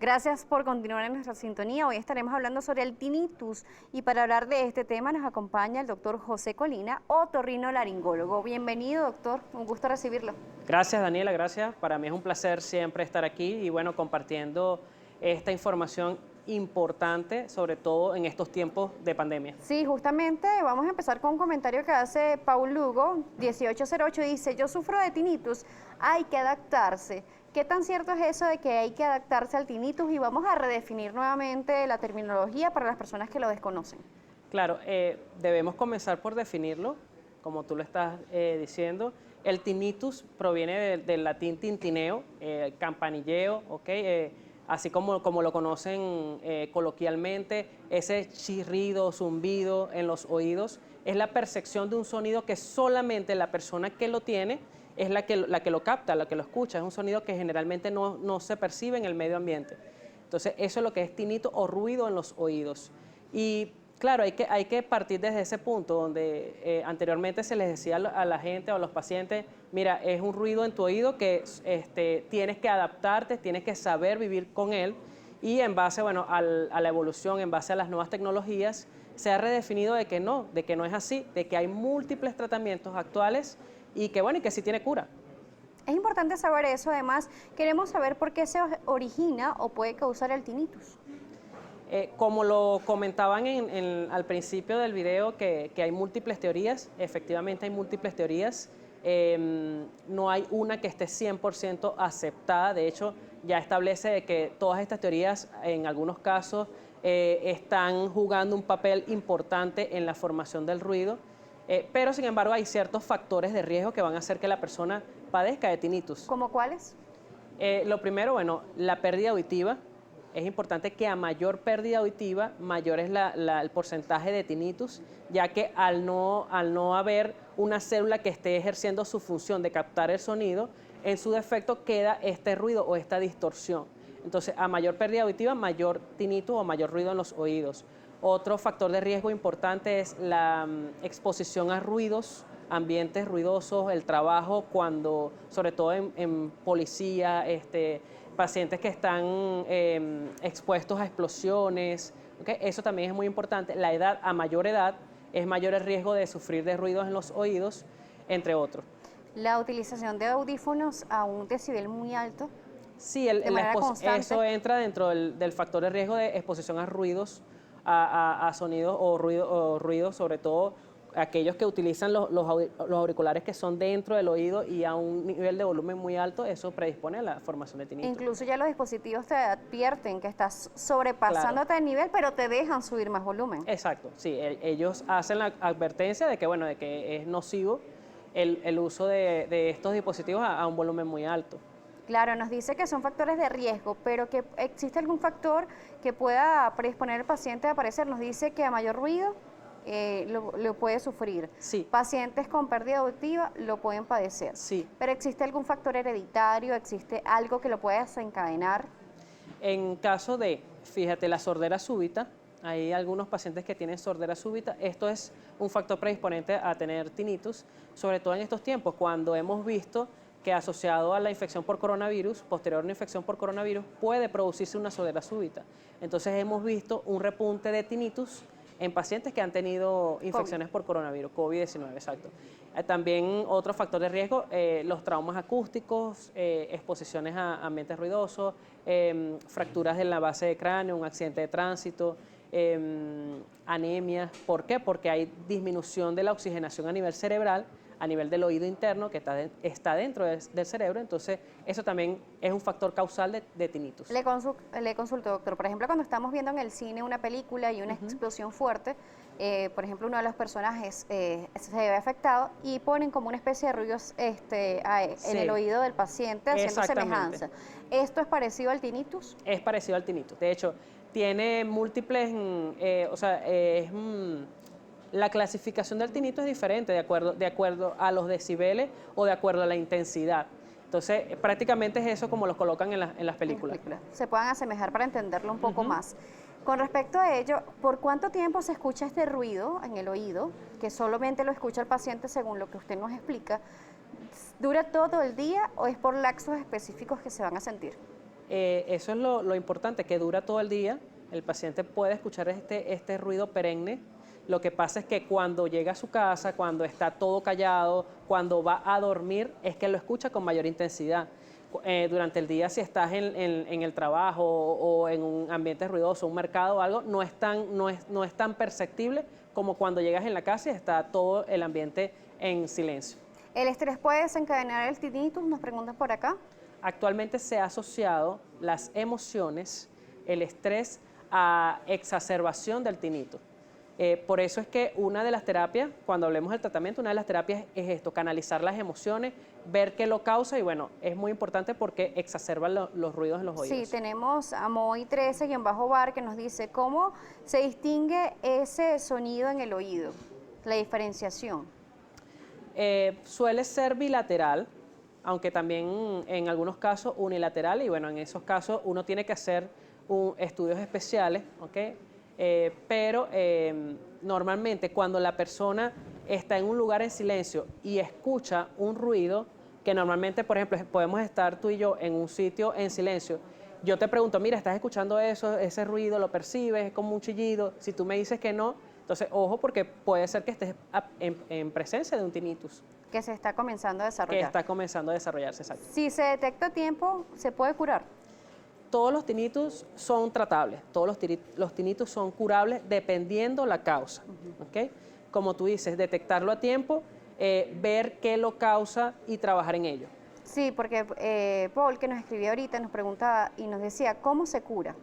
Gracias por continuar en nuestra sintonía. Hoy estaremos hablando sobre el tinnitus y para hablar de este tema nos acompaña el doctor José Colina, otorrinolaringólogo. Bienvenido, doctor. Un gusto recibirlo. Gracias, Daniela, gracias. Para mí es un placer siempre estar aquí y bueno, compartiendo esta información importante, sobre todo en estos tiempos de pandemia. Sí, justamente vamos a empezar con un comentario que hace Paul Lugo, 1808, dice, yo sufro de tinnitus, hay que adaptarse. ¿Qué tan cierto es eso de que hay que adaptarse al tinnitus? Y vamos a redefinir nuevamente la terminología para las personas que lo desconocen. Claro, debemos comenzar por definirlo, como tú lo estás diciendo. El tinnitus proviene del latín tintineo, campanilleo, ¿ok? Así como lo conocen coloquialmente, ese chirrido, zumbido en los oídos, es la percepción de un sonido que solamente la persona que lo tiene es la que lo capta, la que lo escucha. Es un sonido que generalmente no se percibe en el medio ambiente. Entonces, eso es lo que es tinnitus o ruido en los oídos. Y claro, hay que partir desde ese punto donde anteriormente se les decía a la gente o a los pacientes, mira, es un ruido en tu oído que tienes que adaptarte, tienes que saber vivir con él y en base, bueno, a la evolución, en base a las nuevas tecnologías, se ha redefinido de que no es así, de que hay múltiples tratamientos actuales y que, bueno, y que sí tiene cura. Es importante saber eso, además queremos saber por qué se origina o puede causar el tinnitus. Como lo comentaban al principio del video, que hay múltiples teorías, efectivamente hay múltiples teorías, no hay una que esté 100% aceptada, de hecho ya establece de que todas estas teorías en algunos casos están jugando un papel importante en la formación del ruido, pero sin embargo hay ciertos factores de riesgo que van a hacer que la persona padezca de tinnitus. ¿Cómo cuáles? Lo primero, bueno, la pérdida auditiva. Es importante que a mayor pérdida auditiva, mayor es el porcentaje de tinnitus, ya que al no haber una célula que esté ejerciendo su función de captar el sonido, en su defecto queda este ruido o esta distorsión. Entonces, a mayor pérdida auditiva, mayor tinnitus o mayor ruido en los oídos. Otro factor de riesgo importante es la exposición a ruidos, ambientes ruidosos, el trabajo, sobre todo en policía, pacientes que están expuestos a explosiones, ¿okay? Eso también es muy importante. La edad, a mayor edad, es mayor el riesgo de sufrir de ruidos en los oídos, entre otros. La utilización de audífonos a un decibel muy alto. Sí, eso entra dentro del factor de riesgo de exposición a ruidos, a sonidos o ruidos, sobre todo aquellos que utilizan los auriculares que son dentro del oído y a un nivel de volumen muy alto, eso predispone a la formación de tinnitus. Incluso ya los dispositivos te advierten que estás sobrepasándote el nivel, pero te dejan subir más volumen. Exacto, sí, ellos hacen la advertencia de que, bueno, de que es nocivo el uso de estos dispositivos a un volumen muy alto. Claro, nos dice que son factores de riesgo, pero que existe algún factor que pueda predisponer al paciente a padecer. Nos dice que a mayor ruido lo puede sufrir. Sí. Pacientes con pérdida auditiva lo pueden padecer. Sí. Pero ¿existe algún factor hereditario? ¿Existe algo que lo pueda desencadenar? En caso de, fíjate, la sordera súbita, hay algunos pacientes que tienen sordera súbita. Esto es un factor predisponente a tener tinnitus, sobre todo en estos tiempos, cuando hemos visto que asociado a la infección por coronavirus, posterior a una infección por coronavirus, puede producirse una sordera súbita. Entonces hemos visto un repunte de tinnitus en pacientes que han tenido infecciones por coronavirus, COVID-19, exacto. También otro factor de riesgo, los traumas acústicos, exposiciones a ambientes ruidosos, fracturas en la base de cráneo, un accidente de tránsito, anemia. ¿Por qué? Porque hay disminución de la oxigenación a nivel cerebral, a nivel del oído interno que está dentro del cerebro, entonces eso también es un factor causal de tinnitus. Le consulto, doctor, por ejemplo, cuando estamos viendo en el cine una película y una explosión fuerte, por ejemplo, uno de los personajes se ve afectado y ponen como una especie de ruidos en el oído del paciente haciendo semejanza. ¿Esto es parecido al tinnitus? Es parecido al tinnitus, de hecho, tiene múltiples, la clasificación del tinnitus es diferente de acuerdo a los decibeles o de acuerdo a la intensidad. Entonces, prácticamente es eso como los colocan en las películas. Se puedan asemejar para entenderlo un poco más. Con respecto a ello, ¿por cuánto tiempo se escucha este ruido en el oído? Que solamente lo escucha el paciente según lo que usted nos explica. ¿Dura todo el día o es por lapsos específicos que se van a sentir? eso es lo importante, que dura todo el día, el paciente puede escuchar este ruido perenne. Lo que pasa es que cuando llega a su casa, cuando está todo callado, cuando va a dormir, es que lo escucha con mayor intensidad. Durante el día, si estás en el trabajo o en un ambiente ruidoso, un mercado o algo, no es tan perceptible como cuando llegas en la casa y está todo el ambiente en silencio. ¿El estrés puede desencadenar el tinnitus? Nos preguntan por acá. Actualmente se ha asociado las emociones, el estrés, a exacerbación del tinnitus. Por eso es que una de las terapias, cuando hablemos del tratamiento, una de las terapias es esto, canalizar las emociones, ver qué lo causa y bueno, es muy importante porque exacerba los ruidos en los oídos. Sí, tenemos a Moy13-bar que nos dice cómo se distingue ese sonido en el oído, la diferenciación. Suele ser bilateral, aunque también en algunos casos unilateral y bueno, en esos casos uno tiene que hacer estudios especiales, ¿ok? Pero normalmente cuando la persona está en un lugar en silencio y escucha un ruido, que normalmente, por ejemplo, podemos estar tú y yo en un sitio en silencio, yo te pregunto, mira, ¿estás escuchando eso, ese ruido, lo percibes, es como un chillido? Si tú me dices que no, entonces ojo porque puede ser que estés en presencia de un tinnitus. Que se está comenzando a desarrollar. Que está comenzando a desarrollarse, exacto. Si se detecta a tiempo, ¿se puede curar? Todos los tinnitus son tratables, todos los tinnitus son curables dependiendo la causa. ¿Okay? Como tú dices, detectarlo a tiempo, ver qué lo causa y trabajar en ello. Sí, porque Paul, que nos escribió ahorita, nos preguntaba y nos decía, ¿cómo se cura?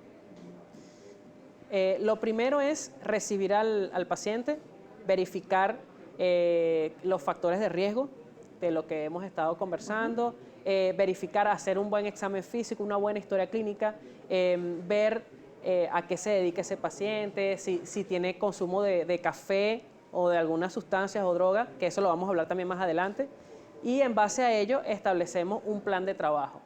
Lo primero es recibir al paciente, verificar los factores de riesgo de lo que hemos estado conversando, verificar, hacer un buen examen físico, una buena historia clínica, ver a qué se dedica ese paciente, si tiene consumo de café o de algunas sustancias o drogas, que eso lo vamos a hablar también más adelante, y en base a ello establecemos un plan de trabajo.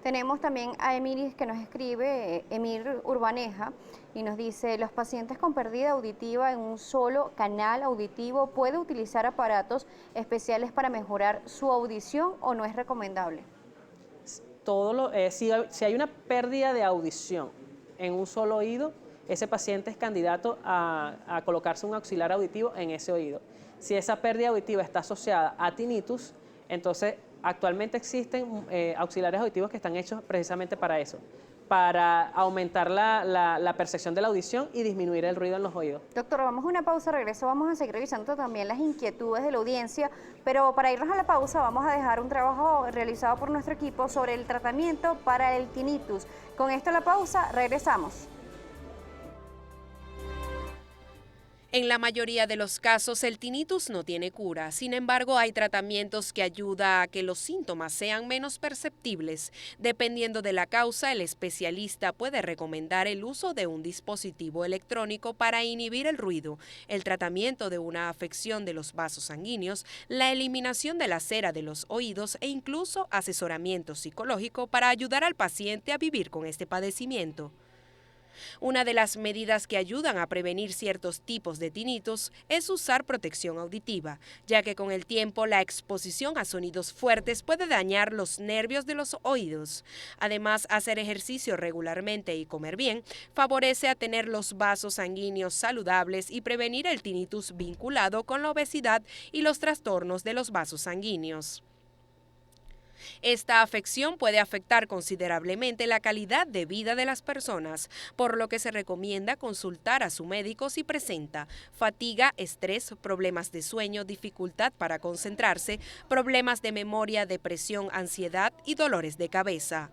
Tenemos también a Emilis que nos escribe, Emir Urbaneja, y nos dice, los pacientes con pérdida auditiva en un solo canal auditivo, ¿puede utilizar aparatos especiales para mejorar su audición o no es recomendable? Si hay una pérdida de audición en un solo oído, ese paciente es candidato a colocarse un auxiliar auditivo en ese oído. Si esa pérdida auditiva está asociada a tinnitus, entonces actualmente existen auxiliares auditivos que están hechos precisamente para eso, para aumentar la percepción de la audición y disminuir el ruido en los oídos. Doctor, vamos a una pausa, regreso, vamos a seguir revisando también las inquietudes de la audiencia, pero para irnos a la pausa vamos a dejar un trabajo realizado por nuestro equipo sobre el tratamiento para el tinnitus. Con esto la pausa, regresamos. En la mayoría de los casos el tinnitus no tiene cura, sin embargo hay tratamientos que ayudan a que los síntomas sean menos perceptibles. Dependiendo de la causa, el especialista puede recomendar el uso de un dispositivo electrónico para inhibir el ruido, el tratamiento de una afección de los vasos sanguíneos, la eliminación de la cera de los oídos e incluso asesoramiento psicológico para ayudar al paciente a vivir con este padecimiento. Una de las medidas que ayudan a prevenir ciertos tipos de tinnitus es usar protección auditiva, ya que con el tiempo la exposición a sonidos fuertes puede dañar los nervios de los oídos. Además, hacer ejercicio regularmente y comer bien favorece a tener los vasos sanguíneos saludables y prevenir el tinnitus vinculado con la obesidad y los trastornos de los vasos sanguíneos. Esta afección puede afectar considerablemente la calidad de vida de las personas, por lo que se recomienda consultar a su médico si presenta fatiga, estrés, problemas de sueño, dificultad para concentrarse, problemas de memoria, depresión, ansiedad y dolores de cabeza.